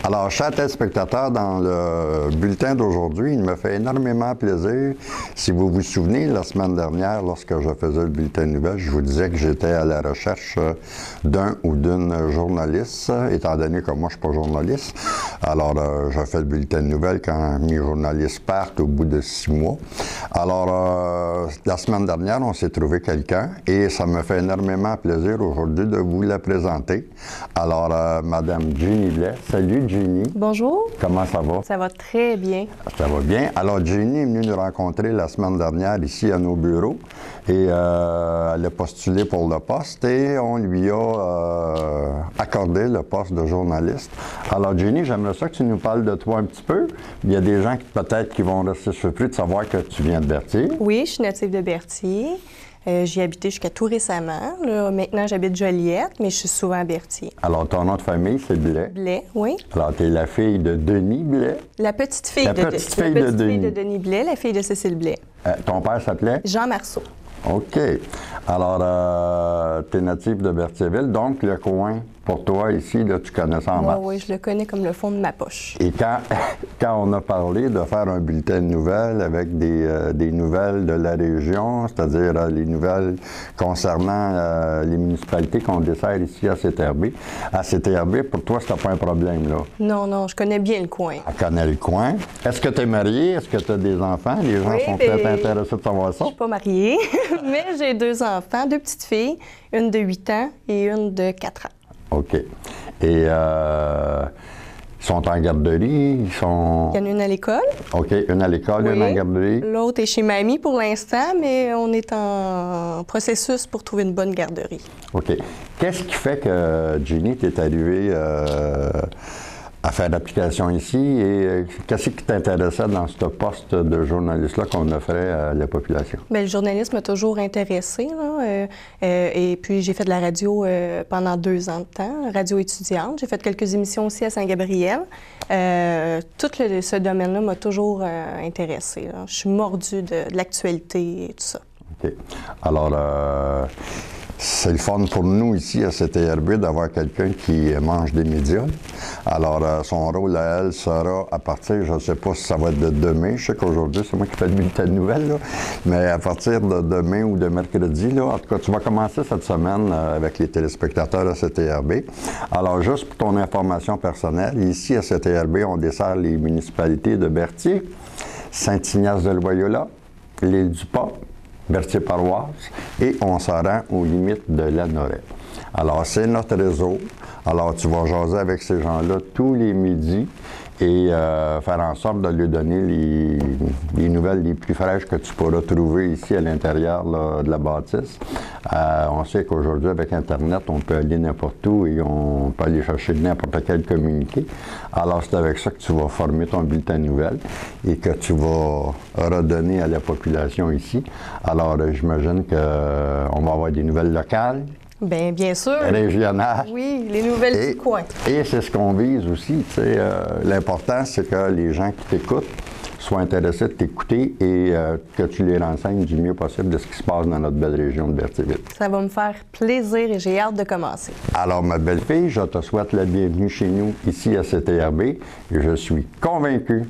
Alors, chers téléspectateurs, dans le bulletin d'aujourd'hui, il me fait énormément plaisir. Si vous vous souvenez, la semaine dernière, lorsque je faisais le bulletin de nouvelles, je vous disais que j'étais à la recherche d'un ou d'une journaliste, étant donné que moi, je ne suis pas journaliste. Alors, je fais le bulletin de nouvelles quand mes journalistes partent au bout de 6 mois. Alors, la semaine dernière, on s'est trouvé quelqu'un et ça me fait énormément plaisir aujourd'hui de vous la présenter. Alors, Madame Jenny Blais. Salut, Jenny. Bonjour. Comment ça va? Ça va très bien. Ça va bien. Alors, Jenny est venue nous rencontrer la semaine dernière ici à nos bureaux et elle a postulé pour le poste et on lui a accordé le poste de journaliste. Alors, Jenny, j'aimerais ça que tu nous parles de toi un petit peu. Il y a des gens qui peut-être qui vont rester surpris de savoir que tu viens de Berthier. Oui, je suis native de Berthier. J'y ai habité jusqu'à tout récemment. Là, maintenant, j'habite Joliette, mais je suis souvent à Berthier. Alors, ton nom de famille, c'est Blais. Blais, oui. Alors, tu es la fille de Denis Blais. La petite fille, La de, petite fille de Denis. de Denis Blais, la fille de Cécile Blais. Ton père s'appelait? Jean Marceau. OK. Alors, tu es natif de Berthierville, donc le coin, pour toi, ici, là, tu connais ça en masse. Oui, je le connais comme le fond de ma poche. Et quand on a parlé de faire un bulletin de nouvelles avec des nouvelles de la région, c'est-à-dire les nouvelles concernant les municipalités qu'on dessert ici à CTRB, pour toi, c'était pas un problème, là? Non, non, je connais bien le coin. Elle connaît le coin. Est-ce que tu es mariée? Est-ce que tu as des enfants? Les gens sont peut-être intéressés de savoir ça. Je suis pas mariée, mais j'ai 2 enfants, 2 petites filles, une de 8 ans et une de 4 ans. OK. Et ils sont en garderie, ils sont... Il y en a une à l'école. OK, une à l'école, Oui. une en garderie. L'autre est chez mamie pour l'instant, mais on est en processus pour trouver une bonne garderie. OK. Qu'est-ce qui fait que, Jenny, tu es arrivée à faire l'application ici et qu'est-ce qui t'intéressait dans ce poste de journaliste-là qu'on offrait à la population? Bien, le journalisme m'a toujours intéressée, là, et puis j'ai fait de la radio pendant 2 ans de temps, radio étudiante. J'ai fait quelques émissions aussi à Saint-Gabriel. Tout ce domaine-là m'a toujours intéressée. Là. Je suis mordue de l'actualité et tout ça. OK. Alors, c'est le fun pour nous ici à CTRB d'avoir quelqu'un qui mange des médias. Alors, son rôle à elle sera à partir, je ne sais pas si ça va être de demain, je sais qu'aujourd'hui, c'est moi qui fais le bulletin de nouvelles, là, mais à partir de demain ou de mercredi, là, en tout cas, tu vas commencer cette semaine avec les téléspectateurs à CTRB. Alors, juste pour ton information personnelle, ici à CTRB, on dessert les municipalités de Berthier, Saint-Ignace-de-Loyola, l'île du Pop, Berthier-Paroisse, et on se rend aux limites de Lanoraie. Alors, c'est notre réseau. Alors, tu vas jaser avec ces gens-là tous les midis et faire en sorte de lui donner les nouvelles les plus fraîches que tu pourras trouver ici à l'intérieur de la bâtisse. On sait qu'aujourd'hui, avec Internet, on peut aller n'importe où et on peut aller chercher n'importe quel communiqué. Alors, c'est avec ça que tu vas former ton bulletin de nouvelles et que tu vas redonner à la population ici. Alors, j'imagine qu'on va avoir des nouvelles locales. Bien sûr. Régionales. Oui, les nouvelles du coin. Et c'est ce qu'on vise aussi. L'important, c'est que les gens qui t'écoutent soient intéressés de t'écouter et que tu les renseignes du mieux possible de ce qui se passe dans notre belle région de Berthierville. Ça va me faire plaisir et j'ai hâte de commencer. Alors, ma belle-fille, je te souhaite la bienvenue chez nous, ici à CTRB, et je suis convaincu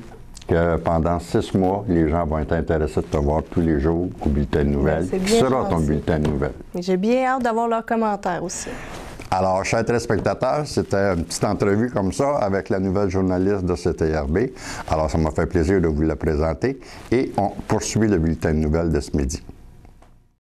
que pendant 6 mois, les gens vont être intéressés de te voir tous les jours au bulletin de nouvelles. Qui sera ton bulletin de nouvelles. J'ai bien hâte d'avoir leurs commentaires aussi. Alors, chers téléspectateurs, c'était une petite entrevue comme ça avec la nouvelle journaliste de CTRB. Alors, ça m'a fait plaisir de vous la présenter et on poursuit le bulletin de nouvelles de ce midi.